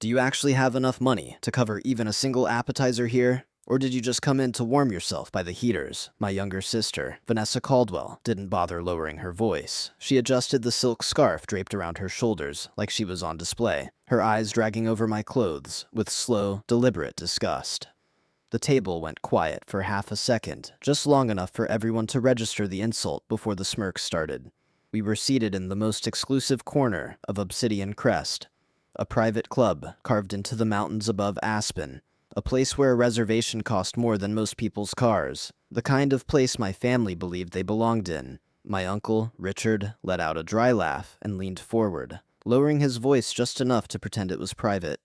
Do you actually have enough money to cover even a single appetizer here? Or did you just come in to warm yourself by the heaters? My younger sister, Vanessa Caldwell, didn't bother lowering her voice. She adjusted the silk scarf draped around her shoulders like she was on display, her eyes dragging over my clothes with slow, deliberate disgust. The table went quiet for half a second, just long enough for everyone to register the insult before the smirks started. We were seated in the most exclusive corner of Obsidian Crest, a private club carved into the mountains above Aspen, a place where a reservation cost more than most people's cars, the kind of place my family believed they belonged in. My uncle, Richard, let out a dry laugh and leaned forward, lowering his voice just enough to pretend it was private.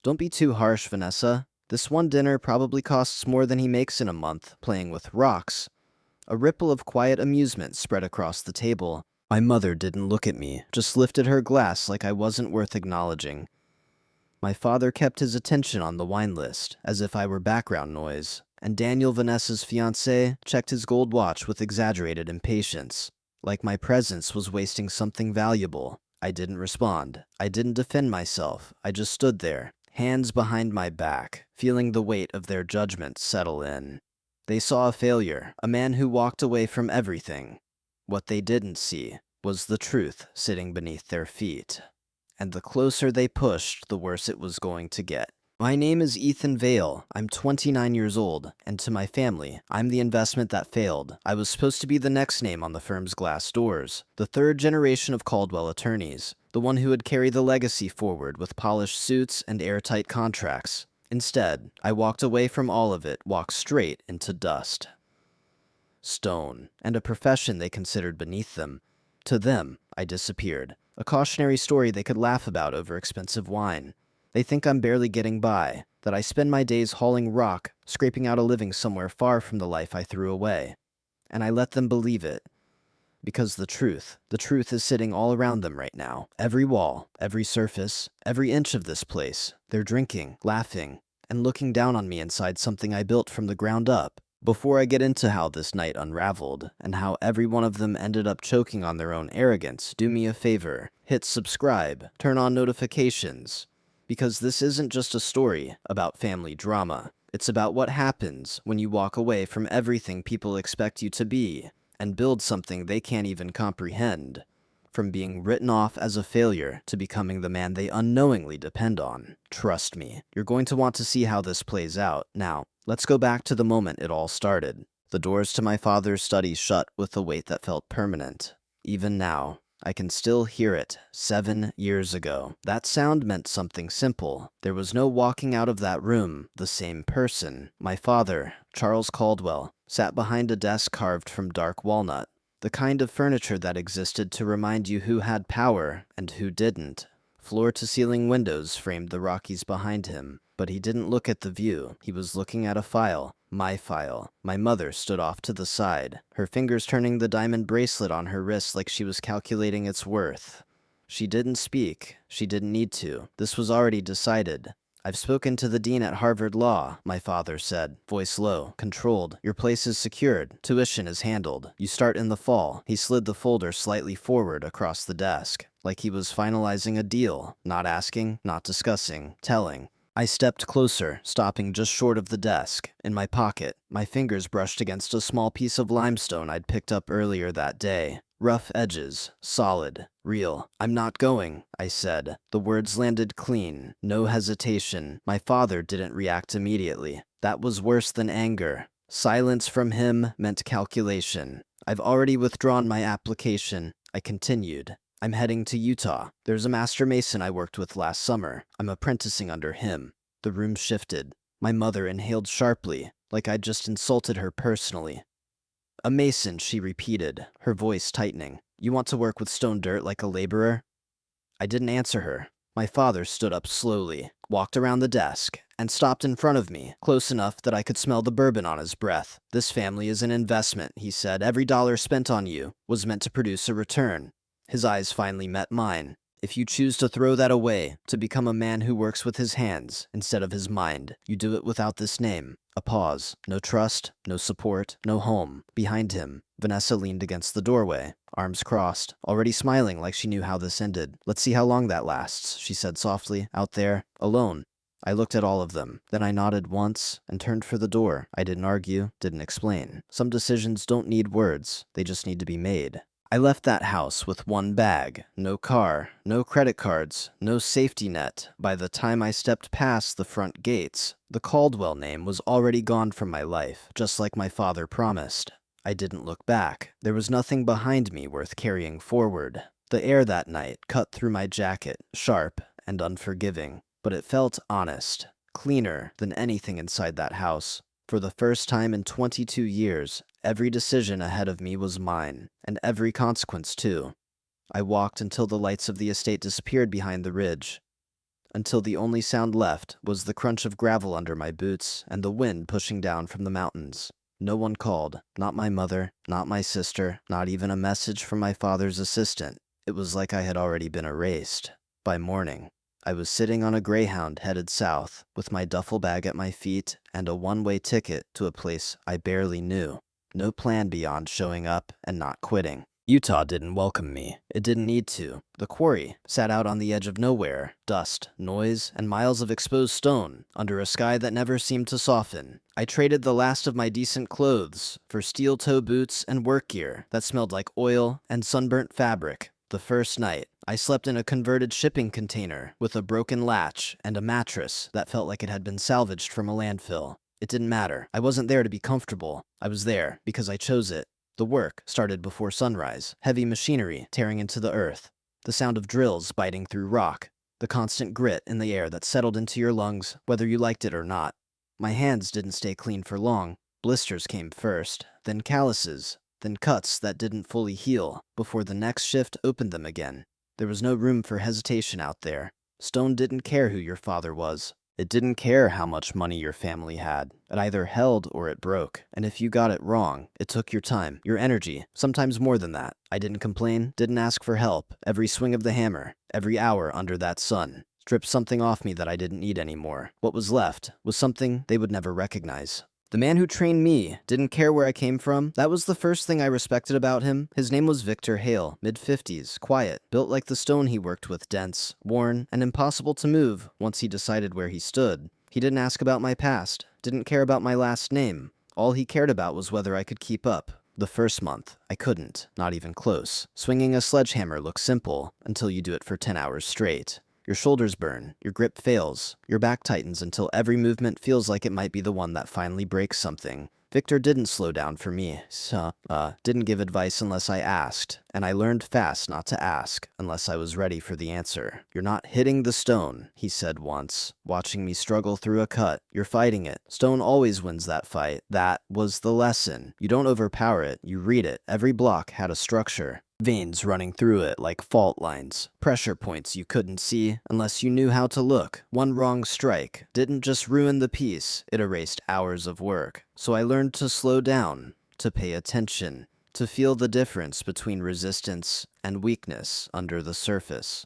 Don't be too harsh, Vanessa. This one dinner probably costs more than he makes in a month playing with rocks. A ripple of quiet amusement spread across the table. My mother didn't look at me, just lifted her glass like I wasn't worth acknowledging. My father kept his attention on the wine list, as if I were background noise, and Daniel, Vanessa's fiancé, checked his gold watch with exaggerated impatience, like my presence was wasting something valuable. I didn't respond. I didn't defend myself. I just stood there, hands behind my back, feeling the weight of their judgment settle in. They saw a failure, a man who walked away from everything. What they didn't see was the truth sitting beneath their feet. And the closer they pushed, the worse it was going to get. My name is Ethan Vale. I'm 29 years old, and to my family, I'm the investment that failed. I was supposed to be the next name on the firm's glass doors, the third generation of Caldwell attorneys, the one who would carry the legacy forward with polished suits and airtight contracts. Instead, I walked away from all of it, walked straight into dust. Stone, and a profession they considered beneath them. To them, I disappeared. A cautionary story they could laugh about over expensive wine. They think I'm barely getting by, that I spend my days hauling rock, scraping out a living somewhere far from the life I threw away. And I let them believe it. Because the truth is sitting all around them right now. Every wall, every surface, every inch of this place. They're drinking, laughing, and looking down on me inside something I built from the ground up. Before I get into how this night unraveled, and how every one of them ended up choking on their own arrogance, do me a favor, hit subscribe, turn on notifications, because this isn't just a story about family drama. It's about what happens when you walk away from everything people expect you to be, and build something they can't even comprehend. From being written off as a failure to becoming the man they unknowingly depend on. Trust me, you're going to want to see how this plays out. Now, let's go back to the moment it all started. The doors to my father's study shut with a weight that felt permanent. Even now, I can still hear it. 7 years ago. That sound meant something simple. There was no walking out of that room the same person. My father, Charles Caldwell, sat behind a desk carved from dark walnut. The kind of furniture that existed to remind you who had power and who didn't. Floor-to-ceiling windows framed the Rockies behind him, but he didn't look at the view. He was looking at a file. My file. My mother stood off to the side, her fingers turning the diamond bracelet on her wrist like she was calculating its worth. She didn't speak. She didn't need to. This was already decided. I've spoken to the dean at Harvard Law, my father said, voice low, controlled. Your place is secured. Tuition is handled. You start in the fall. He slid the folder slightly forward across the desk, like he was finalizing a deal, not asking, not discussing, telling. I stepped closer, stopping just short of the desk. In my pocket, my fingers brushed against a small piece of limestone I'd picked up earlier that day. Rough edges, solid, real. I'm not going, I said. The words landed clean, no hesitation. My father didn't react immediately. That was worse than anger. Silence from him meant calculation. I've already withdrawn my application, I continued. I'm heading to Utah. There's a master mason I worked with last summer. I'm apprenticing under him. The room shifted. My mother inhaled sharply, like I'd just insulted her personally. A mason, she repeated, her voice tightening. You want to work with stone dirt like a laborer? I didn't answer her. My father stood up slowly, walked around the desk, and stopped in front of me, close enough that I could smell the bourbon on his breath. This family is an investment, he said. Every dollar spent on you was meant to produce a return. His eyes finally met mine. If you choose to throw that away, to become a man who works with his hands instead of his mind, you do it without this name. A pause. No trust, no support, no home. Behind him, Vanessa leaned against the doorway, arms crossed, already smiling like she knew how this ended. "Let's see how long that lasts," she said softly, "out there, alone." I looked at all of them. Then I nodded once and turned for the door. I didn't argue, didn't explain. Some decisions don't need words, they just need to be made. I left that house with one bag, no car, no credit cards, no safety net. By the time I stepped past the front gates, the Caldwell name was already gone from my life, just like my father promised. I didn't look back. There was nothing behind me worth carrying forward. The air that night cut through my jacket, sharp and unforgiving. But it felt honest, cleaner than anything inside that house. For the first time in 22 years, every decision ahead of me was mine, and every consequence too. I walked until the lights of the estate disappeared behind the ridge, until the only sound left was the crunch of gravel under my boots and the wind pushing down from the mountains. No one called, not my mother, not my sister, not even a message from my father's assistant. It was like I had already been erased. By morning, I was sitting on a Greyhound headed south, with my duffel bag at my feet and a one-way ticket to a place I barely knew. No plan beyond showing up and not quitting. Utah didn't welcome me. It didn't need to. The quarry sat out on the edge of nowhere, dust, noise, and miles of exposed stone, under a sky that never seemed to soften. I traded the last of my decent clothes for steel-toe boots and work gear that smelled like oil and sunburnt fabric. The first night, I slept in a converted shipping container with a broken latch and a mattress that felt like it had been salvaged from a landfill. It didn't matter. I wasn't there to be comfortable. I was there because I chose it. The work started before sunrise, heavy machinery tearing into the earth, the sound of drills biting through rock, the constant grit in the air that settled into your lungs whether you liked it or not. My hands didn't stay clean for long. Blisters came first, then calluses, then cuts that didn't fully heal before the next shift opened them again. There was no room for hesitation out there. Stone didn't care who your father was. It didn't care how much money your family had. It either held or it broke. And if you got it wrong, it took your time, your energy, sometimes more than that. I didn't complain, didn't ask for help. Every swing of the hammer, every hour under that sun, stripped something off me that I didn't need anymore. What was left was something they would never recognize. The man who trained me didn't care where I came from. That was the first thing I respected about him. His name was Victor Hale, mid-50s, quiet, built like the stone he worked with, dense, worn, and impossible to move once he decided where he stood. He didn't ask about my past, didn't care about my last name. All he cared about was whether I could keep up. The first month, I couldn't, not even close. Swinging a sledgehammer looks simple until you do it for 10 hours straight. Your shoulders burn, your grip fails, your back tightens until every movement feels like it might be the one that finally breaks something. Victor didn't slow down for me, didn't give advice unless I asked, and I learned fast not to ask unless I was ready for the answer. "You're not hitting the stone," he said once, watching me struggle through a cut. "You're fighting it. Stone always wins that fight." That was the lesson. You don't overpower it, you read it. Every block had a structure. Veins running through it like fault lines. Pressure points you couldn't see unless you knew how to look. One wrong strike didn't just ruin the piece, it erased hours of work. So I learned to slow down, to pay attention, to feel the difference between resistance and weakness under the surface.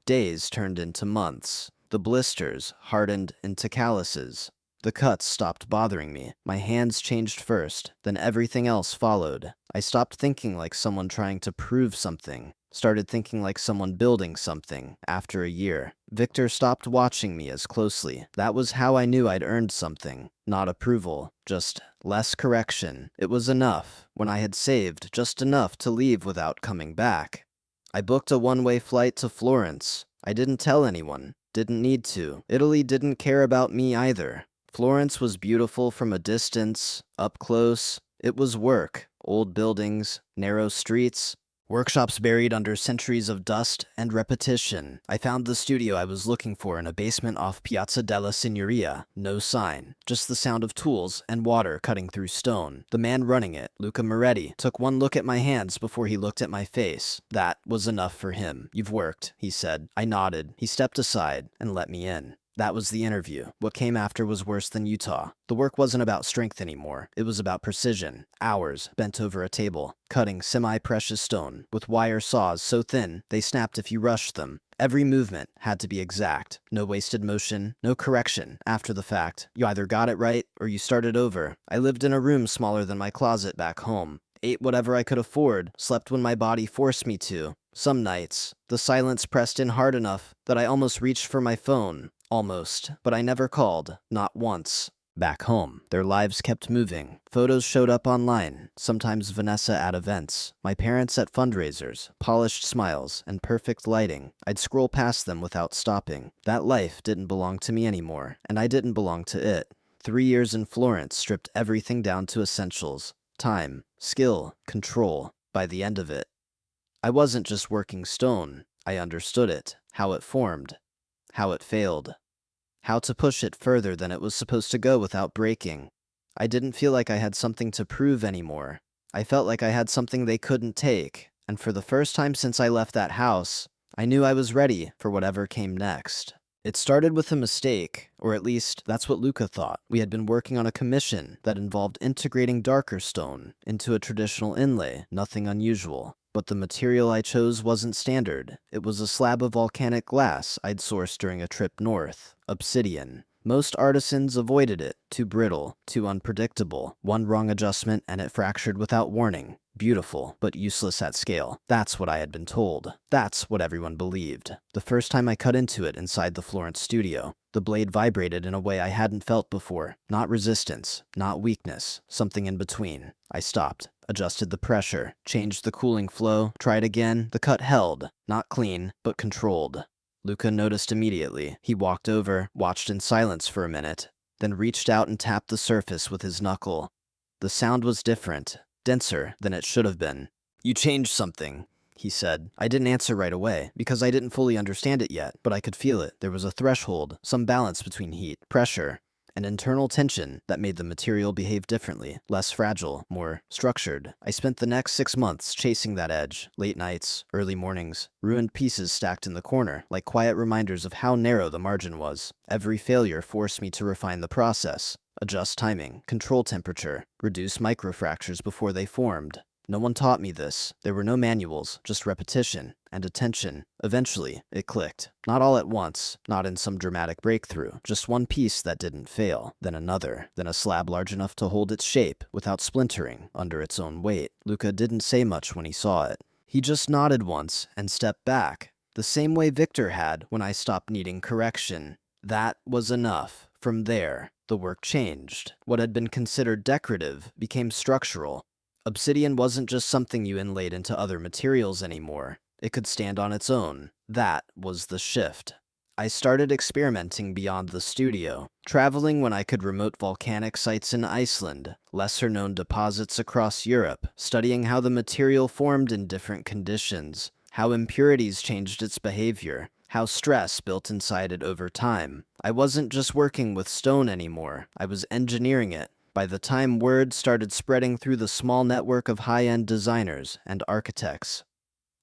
Days turned into months. The blisters hardened into calluses. The cuts stopped bothering me. My hands changed first, then everything else followed. I stopped thinking like someone trying to prove something, started thinking like someone building something. After a year, Victor stopped watching me as closely. That was how I knew I'd earned something. Not approval, just less correction. It was enough, when I had saved just enough to leave without coming back. I booked a one-way flight to Florence. I didn't tell anyone, didn't need to. Italy didn't care about me either. Florence was beautiful from a distance, up close. It was work, old buildings, narrow streets, workshops buried under centuries of dust and repetition. I found the studio I was looking for in a basement off Piazza della Signoria. No sign, just the sound of tools and water cutting through stone. The man running it, Luca Moretti, took one look at my hands before he looked at my face. That was enough for him. "You've worked," he said. I nodded. He stepped aside and let me in. That was the interview. What came after was worse than Utah. The work wasn't about strength anymore. It was about precision. Hours bent over a table, cutting semi-precious stone with wire saws so thin they snapped if you rushed them. Every movement had to be exact. No wasted motion, no correction after the fact. You either got it right or you started over. I lived in a room smaller than my closet back home. Ate whatever I could afford, slept when my body forced me to. Some nights, the silence pressed in hard enough that I almost reached for my phone. Almost, but I never called, not once. Back home, their lives kept moving. Photos showed up online, sometimes Vanessa at events, my parents at fundraisers, polished smiles, and perfect lighting. I'd scroll past them without stopping. That life didn't belong to me anymore, and I didn't belong to it. 3 years in Florence stripped everything down to essentials: time, skill, control. By the end of it, I wasn't just working stone. I understood it, how it formed, how it failed, how to push it further than it was supposed to go without breaking. I didn't feel like I had something to prove anymore. I felt like I had something they couldn't take, and for the first time since I left that house, I knew I was ready for whatever came next. It started with a mistake, or at least that's what Luca thought. We had been working on a commission that involved integrating darker stone into a traditional inlay, nothing unusual. But the material I chose wasn't standard. It was a slab of volcanic glass I'd sourced during a trip north. Obsidian. Most artisans avoided it. Too brittle, too unpredictable. One wrong adjustment and it fractured without warning. Beautiful, but useless at scale. That's what I had been told. That's what everyone believed. The first time I cut into it inside the Florence studio, the blade vibrated in a way I hadn't felt before. Not resistance, not weakness, something in between. I stopped, adjusted the pressure, changed the cooling flow, tried again. The cut held. Not clean, but controlled. Luca noticed immediately. He walked over, watched in silence for a minute, then reached out and tapped the surface with his knuckle. The sound was different, denser than it should have been. "You changed something," he said. I didn't answer right away, because I didn't fully understand it yet, but I could feel it. There was a threshold, some balance between heat, pressure, and internal tension that made the material behave differently, less fragile, more structured. I spent the next 6 months chasing that edge, late nights, early mornings, ruined pieces stacked in the corner, like quiet reminders of how narrow the margin was. Every failure forced me to refine the process, adjust timing, control temperature, reduce microfractures before they formed. No one taught me this. There were no manuals, just repetition and attention. Eventually, it clicked. Not all at once, not in some dramatic breakthrough. Just one piece that didn't fail, then another, then a slab large enough to hold its shape without splintering under its own weight. Luca didn't say much when he saw it. He just nodded once and stepped back, the same way Victor had when I stopped needing correction. That was enough. From there, the work changed. What had been considered decorative became structural. Obsidian wasn't just something you inlaid into other materials anymore. It could stand on its own. That was the shift. I started experimenting beyond the studio, traveling when I could, remote volcanic sites in Iceland, lesser-known deposits across Europe, studying how the material formed in different conditions, how impurities changed its behavior, how stress built inside it over time. I wasn't just working with stone anymore. I was engineering it. By the time word started spreading through the small network of high-end designers and architects,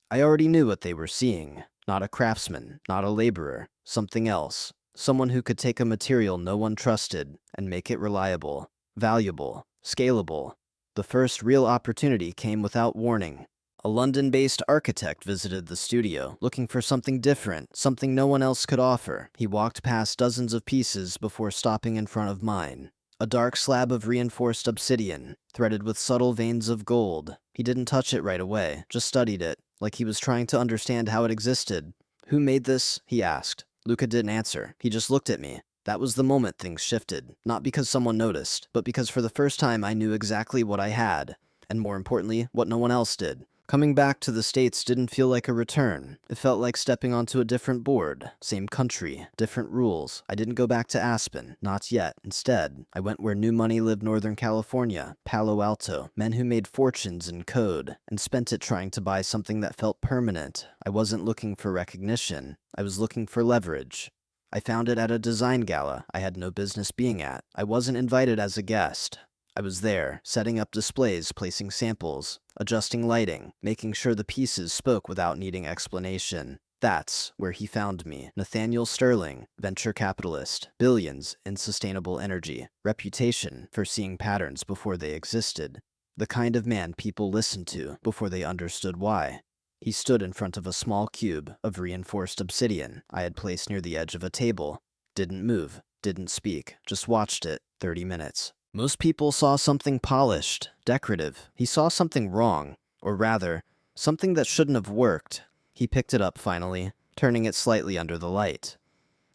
I already knew what they were seeing. Not a craftsman, not a laborer, something else. Someone who could take a material no one trusted and make it reliable, valuable, scalable. The first real opportunity came without warning. A London-based architect visited the studio, looking for something different, something no one else could offer. He walked past dozens of pieces before stopping in front of mine. A dark slab of reinforced obsidian, threaded with subtle veins of gold. He didn't touch it right away, just studied it, like he was trying to understand how it existed. "Who made this?" he asked. Luca didn't answer. He just looked at me. That was the moment things shifted. Not because someone noticed, but because for the first time I knew exactly what I had, and more importantly, what no one else did. Coming back to the States didn't feel like a return. It felt like stepping onto a different board. Same country, different rules. I didn't go back to Aspen. Not yet. Instead, I went where new money lived: Northern California, Palo Alto, men who made fortunes in code, and spent it trying to buy something that felt permanent. I wasn't looking for recognition. I was looking for leverage. I found it at a design gala I had no business being at. I wasn't invited as a guest. I was there, setting up displays, placing samples, adjusting lighting, making sure the pieces spoke without needing explanation. That's where he found me. Nathaniel Sterling, venture capitalist, billions in sustainable energy, reputation for seeing patterns before they existed. The kind of man people listened to before they understood why. He stood in front of a small cube of reinforced obsidian I had placed near the edge of a table. Didn't move, didn't speak, just watched it. 30 minutes. Most people saw something polished, decorative. He saw something wrong, or rather, something that shouldn't have worked. He picked it up finally, turning it slightly under the light.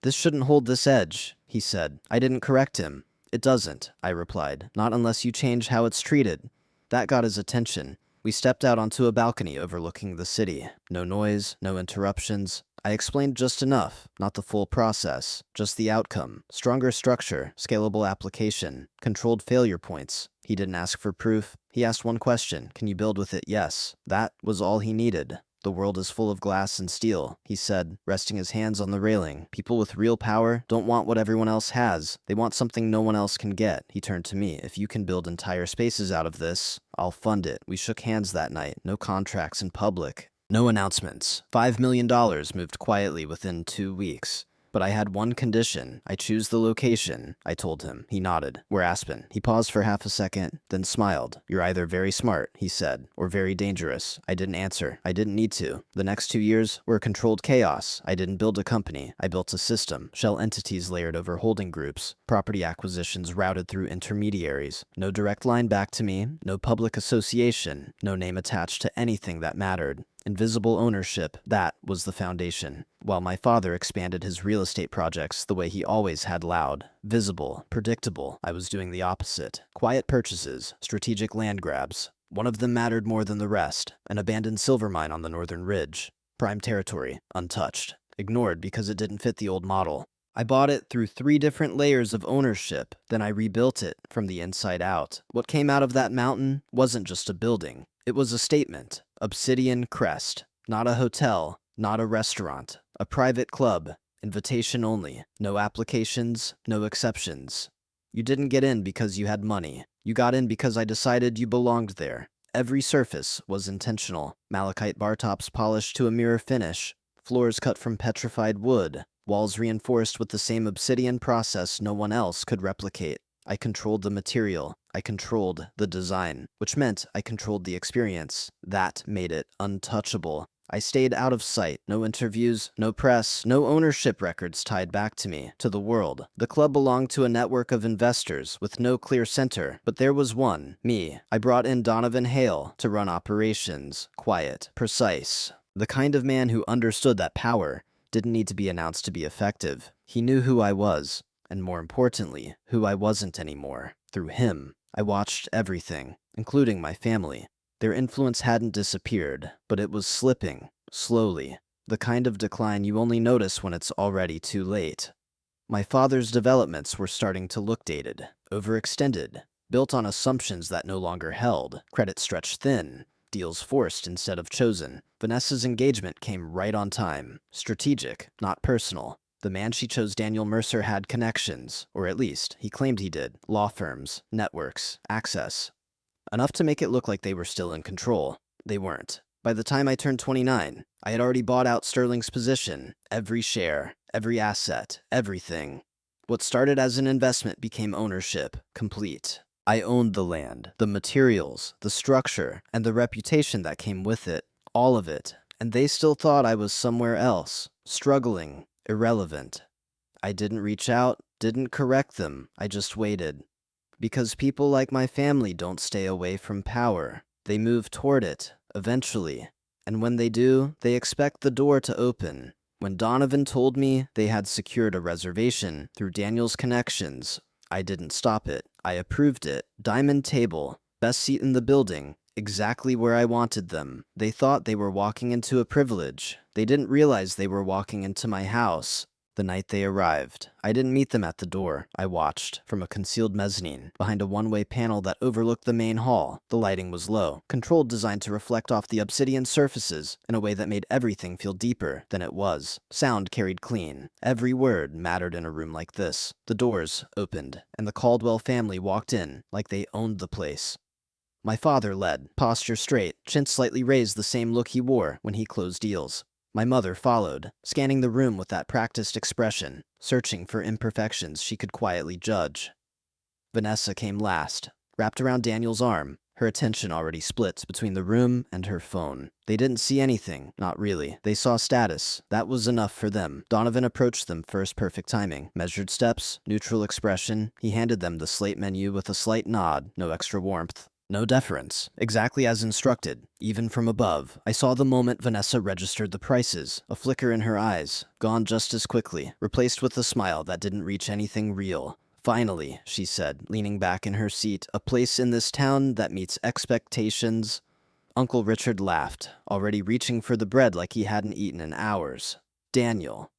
"This shouldn't hold this edge," he said. I didn't correct him. "It doesn't," I replied, "not unless you change how it's treated." That got his attention. We stepped out onto a balcony overlooking the city. No noise, no interruptions. I explained just enough, not the full process, just the outcome. Stronger structure, scalable application, controlled failure points. He didn't ask for proof. He asked one question: "Can you build with it?" Yes. That was all he needed. "The world is full of glass and steel," he said, resting his hands on the railing. "People with real power don't want what everyone else has. They want something no one else can get." He turned to me. "If you can build entire spaces out of this, I'll fund it." We shook hands that night. No contracts in public. No announcements. $5 million moved quietly within 2 weeks. But I had one condition. "I choose the location," I told him. He nodded. "We're Aspen." He paused for half a second, then smiled. "You're either very smart," he said, "or very dangerous." I didn't answer. I didn't need to. The next 2 years were controlled chaos. I didn't build a company. I built a system. Shell entities layered over holding groups. Property acquisitions routed through intermediaries. No direct line back to me. No public association. No name attached to anything that mattered. Invisible ownership, that was the foundation. While my father expanded his real estate projects the way he always had: loud, visible, predictable, I was doing the opposite. Quiet purchases, strategic land grabs. One of them mattered more than the rest: an abandoned silver mine on the northern ridge. Prime territory, untouched. Ignored because it didn't fit the old model. I bought it through 3 different layers of ownership, then I rebuilt it from the inside out. What came out of that mountain wasn't just a building. It was a statement. Obsidian crest. Not a hotel, not a restaurant. A private club. Invitation only. No applications, no exceptions. You didn't get in because you had money. You got in because I decided you belonged there. Every surface was intentional. Malachite bar tops polished to a mirror finish. Floors cut from petrified wood. Walls reinforced with the same obsidian process no one else could replicate. I controlled the material. I controlled the design, which meant I controlled the experience. That made it untouchable. I stayed out of sight. No interviews, no press, no ownership records tied back to me, to the world. The club belonged to a network of investors with no clear center, but there was one: me. I brought in Donovan Hale to run operations. Quiet, precise. The kind of man who understood that power didn't need to be announced to be effective. He knew who I was, and more importantly, who I wasn't anymore. Through him, I watched everything, including my family. Their influence hadn't disappeared, but it was slipping, slowly. The kind of decline you only notice when it's already too late. My father's developments were starting to look dated, overextended, built on assumptions that no longer held. Credit stretched thin. Deals forced instead of chosen. Vanessa's engagement came right on time. Strategic, not personal. The man she chose, Daniel Mercer, had connections, or at least he claimed he did. Law firms, networks, access. Enough to make it look like they were still in control. They weren't. By the time I turned 29, I had already bought out Sterling's position. Every share, every asset, everything. What started as an investment became ownership, complete. I owned the land, the materials, the structure, and the reputation that came with it. All of it. And they still thought I was somewhere else, struggling, irrelevant. I didn't reach out, didn't correct them. I just waited. Because people like my family don't stay away from power. They move toward it, eventually. And when they do, they expect the door to open. When Donovan told me they had secured a reservation through Daniel's connections, I didn't stop it. I approved it. Diamond table, best seat in the building, exactly where I wanted them. They thought they were walking into a privilege. They didn't realize they were walking into my house. The night they arrived, I didn't meet them at the door. I watched from a concealed mezzanine, behind a one-way panel that overlooked the main hall. The lighting was low, controlled, designed to reflect off the obsidian surfaces in a way that made everything feel deeper than it was. Sound carried clean. Every word mattered in a room like this. The doors opened, and the Caldwell family walked in like they owned the place. My father led, posture straight, chin slightly raised, the same look he wore when he closed deals. My mother followed, scanning the room with that practiced expression, searching for imperfections she could quietly judge. Vanessa came last, wrapped around Daniel's arm, her attention already split between the room and her phone. They didn't see anything, not really. They saw status. That was enough for them. Donovan approached them first, perfect timing. Measured steps, neutral expression. He handed them the slate menu with a slight nod, no extra warmth. No deference, exactly as instructed, even from above. I saw the moment Vanessa registered the prices, a flicker in her eyes, gone just as quickly, replaced with a smile that didn't reach anything real. Finally, she said, leaning back in her seat, a place in this town that meets expectations. Uncle Richard laughed, already reaching for the bread like he hadn't eaten in hours. Daniel.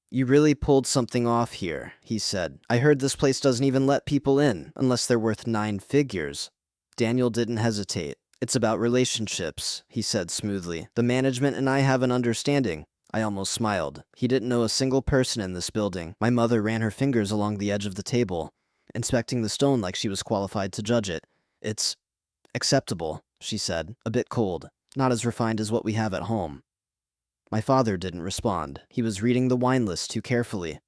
You really pulled something off here, he said. I heard this place doesn't even let people in, unless they're worth 9 figures. Daniel didn't hesitate. It's about relationships, he said smoothly. The management and I have an understanding. I almost smiled. He didn't know a single person in this building. My mother ran her fingers along the edge of the table, inspecting the stone like she was qualified to judge it. It's acceptable, she said, a bit cold. Not as refined as what we have at home. My father didn't respond. He was reading the wine list too carefully.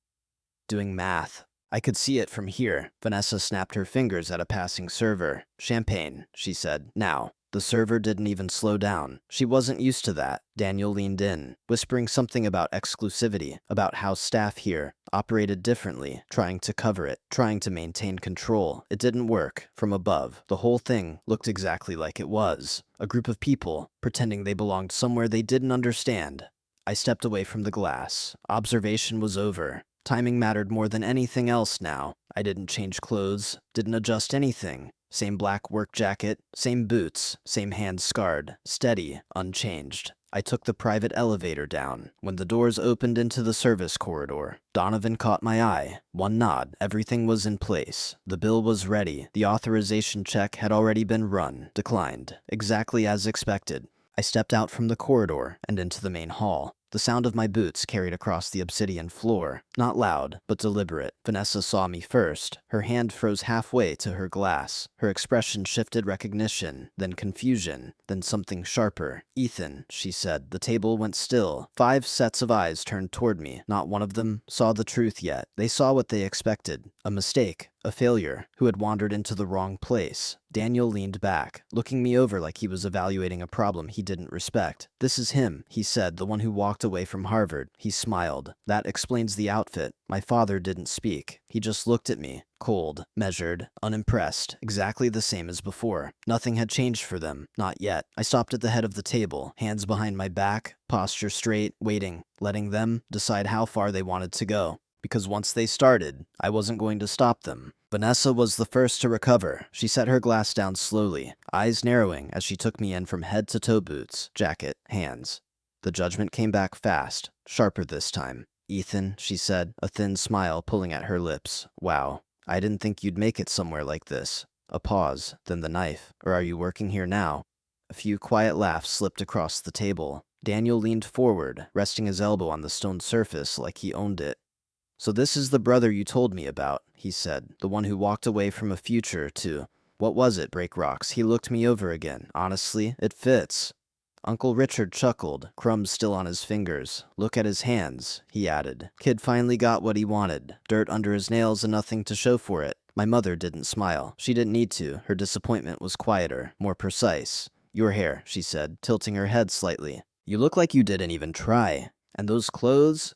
Doing math. I could see it from here. Vanessa snapped her fingers at a passing server. Champagne, she said. Now. The server didn't even slow down. She wasn't used to that. Daniel leaned in, whispering something about exclusivity, about how staff here operated differently, trying to cover it, trying to maintain control. It didn't work. From above, the whole thing looked exactly like it was. A group of people, pretending they belonged somewhere they didn't understand. I stepped away from the glass. Observation was over. Timing mattered more than anything else now. I didn't change clothes, didn't adjust anything. Same black work jacket, same boots, same hands scarred, steady, unchanged. I took the private elevator down. When the doors opened into the service corridor, Donovan caught my eye. One nod, everything was in place. The bill was ready. The authorization check had already been run, declined, exactly as expected. I stepped out from the corridor and into the main hall. The sound of my boots carried across the obsidian floor. Not loud, but deliberate. Vanessa saw me first. Her hand froze halfway to her glass. Her expression shifted recognition, then confusion, then something sharper. Ethan, she said. The table went still. 5 sets of eyes turned toward me. Not one of them saw the truth yet. They saw what they expected. A mistake. A failure, who had wandered into the wrong place. Daniel leaned back, looking me over like he was evaluating a problem he didn't respect. This is him, he said, the one who walked away from Harvard. He smiled. That explains the outfit. My father didn't speak. He just looked at me, cold, measured, unimpressed, exactly the same as before. Nothing had changed for them, not yet. I stopped at the head of the table, hands behind my back, posture straight, waiting, letting them decide how far they wanted to go. Because once they started, I wasn't going to stop them. Vanessa was the first to recover. She set her glass down slowly, eyes narrowing as she took me in from head to toe, boots, jacket, hands. The judgment came back fast, sharper this time. Ethan, she said, a thin smile pulling at her lips. Wow, I didn't think you'd make it somewhere like this. A pause, then the knife. Or are you working here now? A few quiet laughs slipped across the table. Daniel leaned forward, resting his elbow on the stone surface like he owned it. So this is the brother you told me about, he said, the one who walked away from a future to, what was it, break rocks? He looked me over again. Honestly, it fits. Uncle Richard chuckled, crumbs still on his fingers. Look at his hands, he added. Kid finally got what he wanted. Dirt under his nails and nothing to show for it. My mother didn't smile. She didn't need to. Her disappointment was quieter, more precise. Your hair, she said, tilting her head slightly. You look like you didn't even try. And those clothes?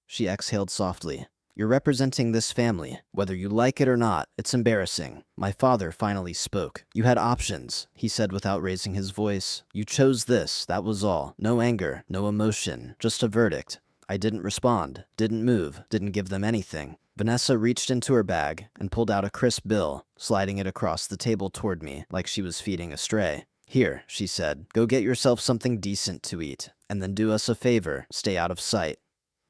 She exhaled softly. You're representing this family. Whether you like it or not, it's embarrassing. My father finally spoke. You had options, he said without raising his voice. You chose this, that was all. No anger, no emotion, just a verdict. I didn't respond, didn't move, didn't give them anything. Vanessa reached into her bag and pulled out a crisp bill, sliding it across the table toward me like she was feeding a stray. Here, she said, go get yourself something decent to eat, and then do us a favor, stay out of sight.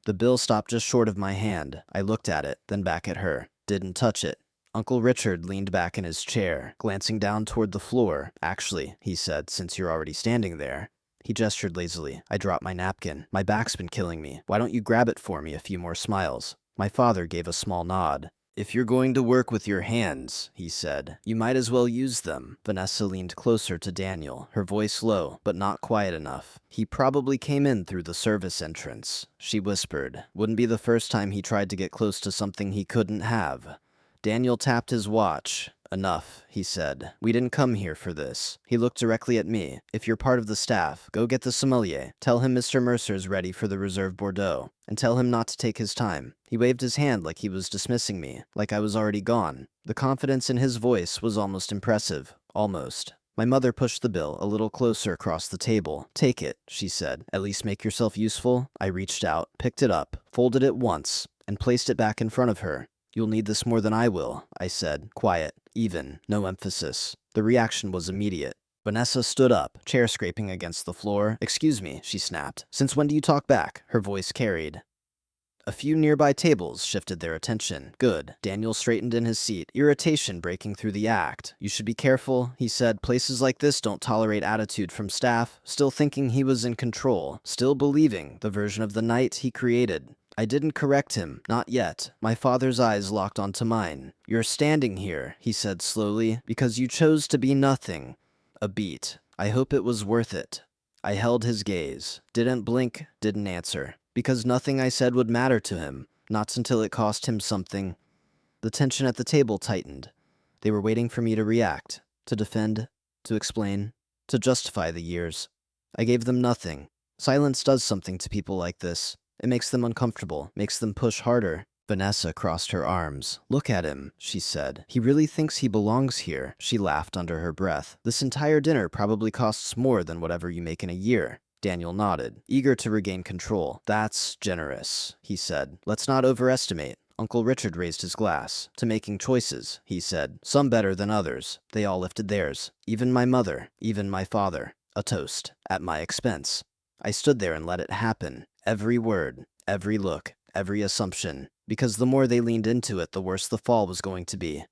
The bill stopped just short of my hand. I looked at it, then back at her. Didn't touch it. Uncle Richard leaned back in his chair, glancing down toward the floor. Actually, he said, since you're already standing there. He gestured lazily. I dropped my napkin. My back's been killing me. Why don't you grab it for me? A few more smiles. My father gave a small nod. If you're going to work with your hands, he said, you might as well use them. Vanessa leaned closer to Daniel, her voice low, but not quiet enough. He probably came in through the service entrance. She whispered. Wouldn't be the first time he tried to get close to something he couldn't have. Daniel tapped his watch. Enough, he said. We didn't come here for this. He looked directly at me. If you're part of the staff, go get the sommelier. Tell him Mr. Mercer's ready for the reserve Bordeaux. And tell him not to take his time. He waved his hand like he was dismissing me, like I was already gone. The confidence in his voice was almost impressive. Almost. My mother pushed the bill a little closer across the table. Take it, she said. At least make yourself useful. I reached out, picked it up, folded it once, and placed it back in front of her. You'll need this more than I will, I said, quiet, even, no emphasis. The reaction was immediate. Vanessa stood up, chair scraping against the floor. Excuse me, she snapped. Since when do you talk back? Her voice carried. A few nearby tables shifted their attention. Good. Daniel straightened in his seat, irritation breaking through the act. You should be careful, he said. Places like this don't tolerate attitude from staff, still thinking he was in control, still believing the version of the night he created. I didn't correct him, not yet. My father's eyes locked onto mine. You're standing here, he said slowly, because you chose to be nothing. A beat. I hope it was worth it. I held his gaze. Didn't blink, didn't answer. Because nothing I said would matter to him, not until it cost him something. The tension at the table tightened. They were waiting for me to react, to defend, to explain, to justify the years. I gave them nothing. Silence does something to people like this. It makes them uncomfortable, makes them push harder. Vanessa crossed her arms. Look at him, she said. He really thinks he belongs here. She laughed under her breath. This entire dinner probably costs more than whatever you make in a year. Daniel nodded, eager to regain control. That's generous, he said. Let's not overestimate. Uncle Richard raised his glass. To making choices, he said. Some better than others. They all lifted theirs. Even my mother, even my father. A toast. At my expense. I stood there and let it happen. Every word, every look, every assumption. Because the more they leaned into it, the worse the fall was going to be.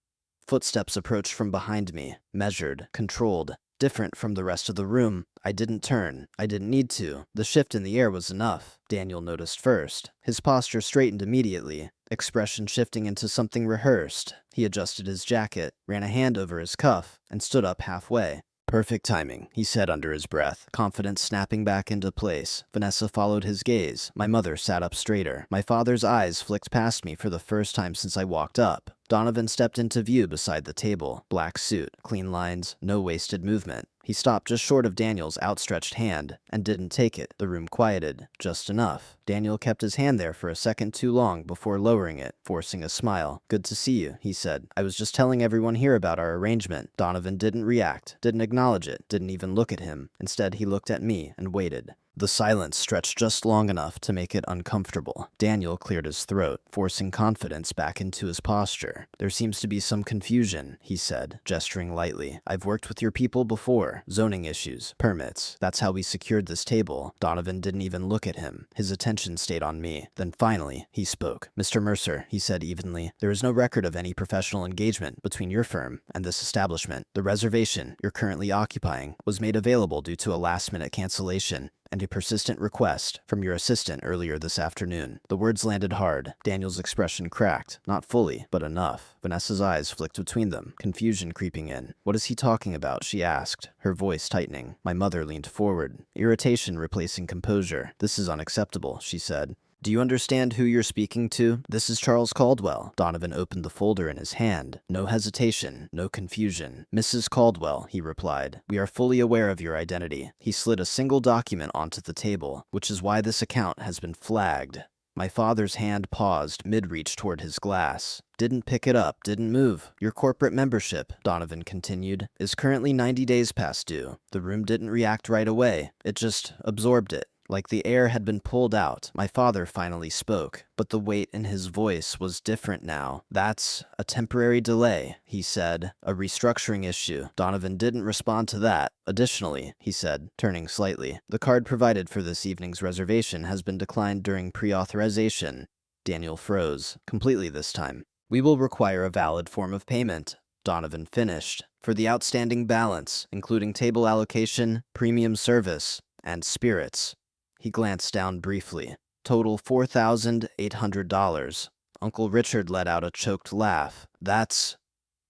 Footsteps approached from behind me, measured, controlled, different from the rest of the room. I didn't turn. I didn't need to. The shift in the air was enough. Daniel noticed first. His posture straightened immediately, expression shifting into something rehearsed. He adjusted his jacket, ran a hand over his cuff, and stood up halfway. Perfect timing, he said under his breath, confidence snapping back into place. Vanessa followed his gaze. My mother sat up straighter. My father's eyes flicked past me for the first time since I walked up. Donovan stepped into view beside the table. Black suit, clean lines, no wasted movement. He stopped just short of Daniel's outstretched hand and didn't take it. The room quieted, just enough. Daniel kept his hand there for a second too long before lowering it, forcing a smile. Good to see you, he said. I was just telling everyone here about our arrangement. Donovan didn't react, didn't acknowledge it, didn't even look at him. Instead, he looked at me and waited. The silence stretched just long enough to make it uncomfortable. Daniel cleared his throat, forcing confidence back into his posture. There seems to be some confusion, he said, gesturing lightly. I've worked with your people before. Zoning issues, permits. That's how we secured this table. Donovan didn't even look at him. His attention stayed on me. Then finally, he spoke. Mr. Mercer, he said evenly, there is no record of any professional engagement between your firm and this establishment. The reservation you're currently occupying was made available due to a last-minute cancellation and a persistent request from your assistant earlier this afternoon. The words landed hard. Daniel's expression cracked. Not fully, but enough. Vanessa's eyes flicked between them, confusion creeping in. What is he talking about? She asked, her voice tightening. My mother leaned forward, irritation replacing composure. This is unacceptable, she said. Do you understand who you're speaking to? This is Charles Caldwell. Donovan opened the folder in his hand. No hesitation, no confusion. Mrs. Caldwell, he replied. We are fully aware of your identity. He slid a single document onto the table, which is why this account has been flagged. My father's hand paused mid-reach toward his glass. Didn't pick it up, didn't move. Your corporate membership, Donovan continued, is currently 90 days past due. The room didn't react right away. It just absorbed it. Like the air had been pulled out. My father finally spoke, but the weight in his voice was different now. That's a temporary delay, he said. A restructuring issue. Donovan didn't respond to that. Additionally, he said, turning slightly, the card provided for this evening's reservation has been declined during pre-authorization. Daniel froze, completely this time. We will require a valid form of payment, Donovan finished, for the outstanding balance, including table allocation, premium service, and spirits. He glanced down briefly. Total $4,800. Uncle Richard let out a choked laugh. That's...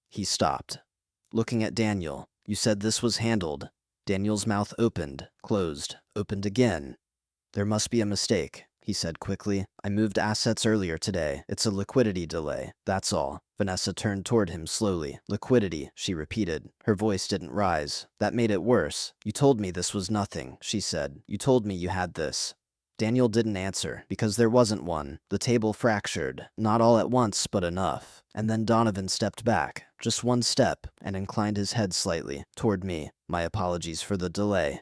He stopped. Looking at Daniel. You said this was handled. Daniel's mouth opened, closed, opened again. There must be a mistake. he said quickly. I moved assets earlier today. It's a liquidity delay, that's all. Vanessa turned toward him slowly. Liquidity, she repeated. Her voice didn't rise. That made it worse. You told me this was nothing, she said. You told me you had this. Daniel didn't answer, because there wasn't one. The table fractured, not all at once, but enough. And then Donovan stepped back, just one step, and inclined his head slightly, toward me. My apologies for the delay.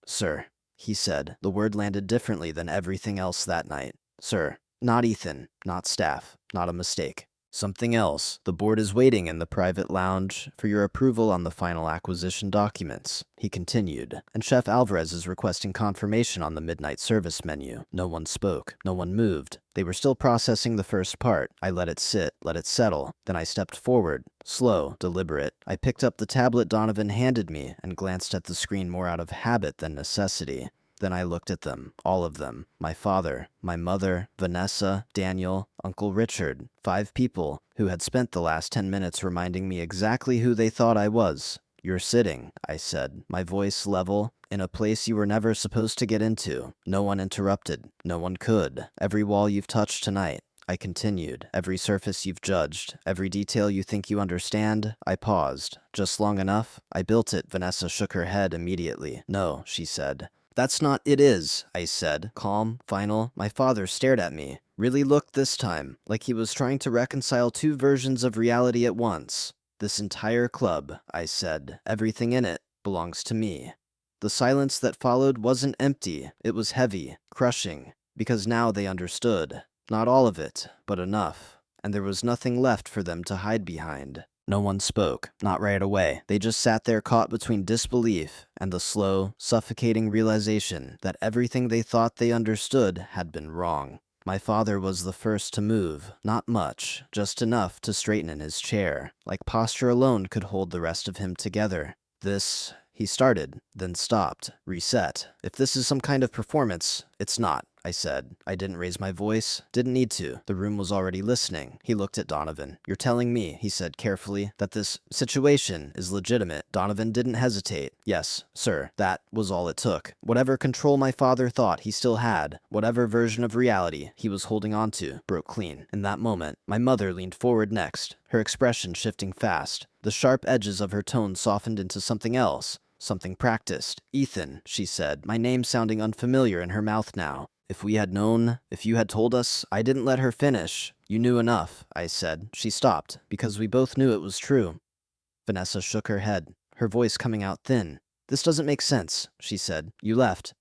Sir, he said. The word landed differently than everything else that night. Sir, not Ethan, not staff, not a mistake. Something else. The board is waiting in the private lounge for your approval on the final acquisition documents, he continued, and Chef Alvarez is requesting confirmation on the midnight service menu. No one spoke. No one moved. They were still processing the first part. I let it sit, let it settle. Then I stepped forward, slow, deliberate. I picked up the tablet Donovan handed me and glanced at the screen more out of habit than necessity. Then I looked at them, all of them. My father, my mother, Vanessa, Daniel, Uncle Richard. 5 people who had spent the last 10 minutes reminding me exactly who they thought I was. You're sitting, I said, my voice level, in a place you were never supposed to get into. No one interrupted. No one could. Every wall you've touched tonight, I continued. Every surface you've judged. Every detail you think you understand. I paused. Just long enough? I built it. Vanessa shook her head immediately. No, she said. That's not it is, I said, calm, final. My father stared at me, really looked this time, like he was trying to reconcile 2 versions of reality at once. This entire club, I said, everything in it, belongs to me. The silence that followed wasn't empty, it was heavy, crushing, because now they understood. Not all of it, but enough, and there was nothing left for them to hide behind. No one spoke, not right away. They just sat there caught between disbelief and the slow, suffocating realization that everything they thought they understood had been wrong. My father was the first to move, not much, just enough to straighten in his chair. Like posture alone could hold the rest of him together. This, he started, then stopped, reset. If this is some kind of performance, it's not, I said. I didn't raise my voice, didn't need to. The room was already listening. He looked at Donovan. You're telling me, he said carefully, that this situation is legitimate. Donovan didn't hesitate. Yes, sir, that was all it took. Whatever control my father thought he still had, whatever version of reality he was holding on to, broke clean. In that moment, my mother leaned forward next, her expression shifting fast. The sharp edges of her tone softened into something else. Something practiced. Ethan, she said, my name sounding unfamiliar in her mouth now. If we had known, if you had told us, I didn't let her finish. You knew enough, I said. She stopped, because we both knew it was true. Vanessa shook her head, her voice coming out thin. This doesn't make sense, she said. You left.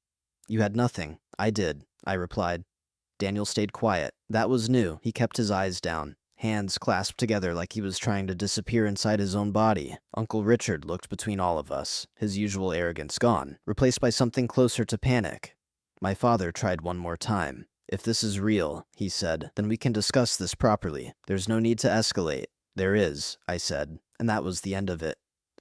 You had nothing. I did, I replied. Daniel stayed quiet. That was new. He kept his eyes down, hands clasped together like he was trying to disappear inside his own body. Uncle Richard looked between all of us, his usual arrogance gone, replaced by something closer to panic. My father tried one more time. If this is real, he said, then we can discuss this properly. There's no need to escalate. There is, I said, and that was the end of it.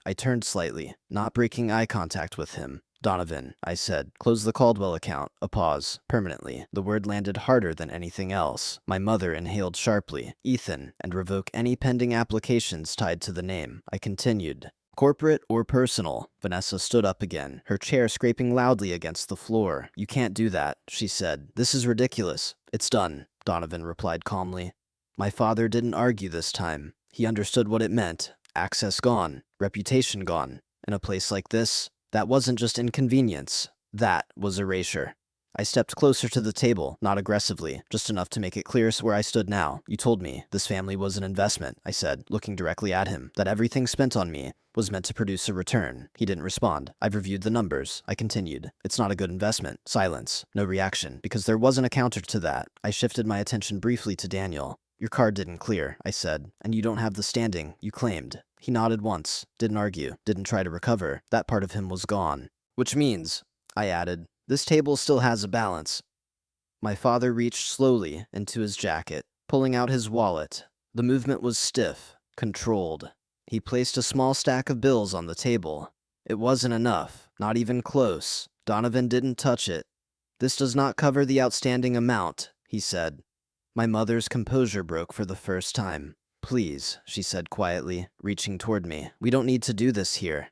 I turned slightly, not breaking eye contact with him. Donovan, I said, close the Caldwell account. A pause, permanently. The word landed harder than anything else. My mother inhaled sharply. Ethan, and revoke any pending applications tied to the name. I continued. Corporate or personal? Vanessa stood up again, her chair scraping loudly against the floor. You can't do that, she said. This is ridiculous. It's done, Donovan replied calmly. My father didn't argue this time. He understood what it meant. Access gone, reputation gone. In a place like this, that wasn't just inconvenience. That was erasure. I stepped closer to the table, not aggressively, just enough to make it clear where I stood now. You told me this family was an investment, I said, looking directly at him, that everything spent on me was meant to produce a return. He didn't respond. I've reviewed the numbers. I continued. It's not a good investment. Silence. No reaction. Because there wasn't a counter to that. I shifted my attention briefly to Daniel. Your card didn't clear, I said, and you don't have the standing you claimed. He nodded once, didn't argue, didn't try to recover. That part of him was gone. Which means, I added, this table still has a balance. My father reached slowly into his jacket, pulling out his wallet. The movement was stiff, controlled. He placed a small stack of bills on the table. It wasn't enough, not even close. Donovan didn't touch it. This does not cover the outstanding amount, he said. My mother's composure broke for the first time. Please, she said quietly, reaching toward me. We don't need to do this here.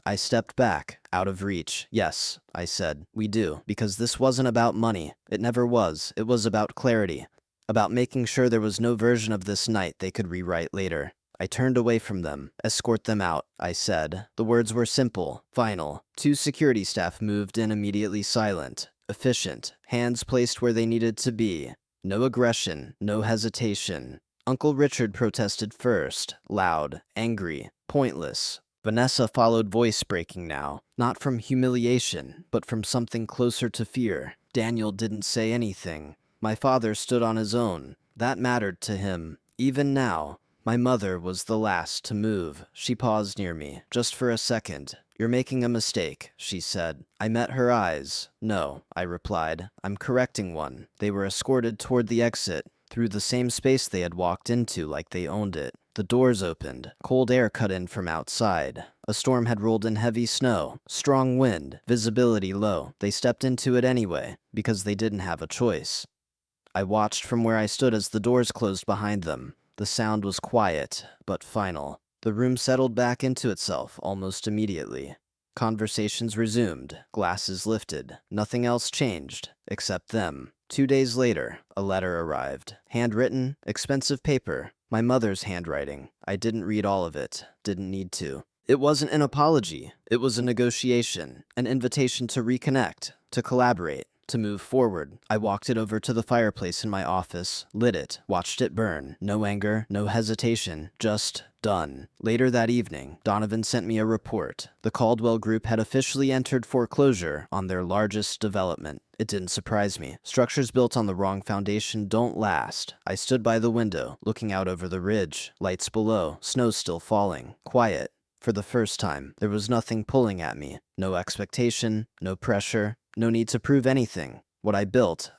I stepped back, out of reach. Yes, I said, we do, because this wasn't about money. It never was. It was about clarity. About making sure there was no version of this night they could rewrite later. I turned away from them. Escort them out, I said. The words were simple, final. 2 security staff moved in immediately silent, efficient, hands placed where they needed to be. No aggression, no hesitation. Uncle Richard protested first, loud, angry, pointless. Vanessa followed, voice breaking now, not from humiliation, but from something closer to fear. Daniel didn't say anything. My father stood on his own. That mattered to him. Even now, my mother was the last to move. She paused near me, just for a second. You're making a mistake, she said. I met her eyes. No, I replied. I'm correcting one. They were escorted toward the exit, through the same space they had walked into like they owned it. The doors opened. Cold air cut in from outside. A storm had rolled in, heavy snow, strong wind, visibility low. They stepped into it anyway, because they didn't have a choice. I watched from where I stood as the doors closed behind them. The sound was quiet, but final. The room settled back into itself almost immediately. Conversations resumed, glasses lifted. Nothing else changed, except them. 2 days later, a letter arrived. Handwritten, expensive paper. My mother's handwriting. I didn't read all of it. Didn't need to. It wasn't an apology. It was a negotiation. An invitation to reconnect, to collaborate, to move forward. I walked it over to the fireplace in my office, lit it, watched it burn. No anger, no hesitation, just done. Later that evening, Donovan sent me a report. The Caldwell Group had officially entered foreclosure on their largest development. It didn't surprise me. Structures built on the wrong foundation don't last. I stood by the window, looking out over the ridge. Lights below, snow still falling. Quiet. For the first time, there was nothing pulling at me. No expectation, no pressure, no need to prove anything. What I built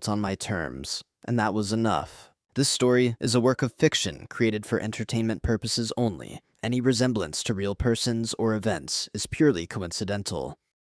on my terms. And that was enough. This story is a work of fiction created for entertainment purposes only. Any resemblance to real persons or events is purely coincidental.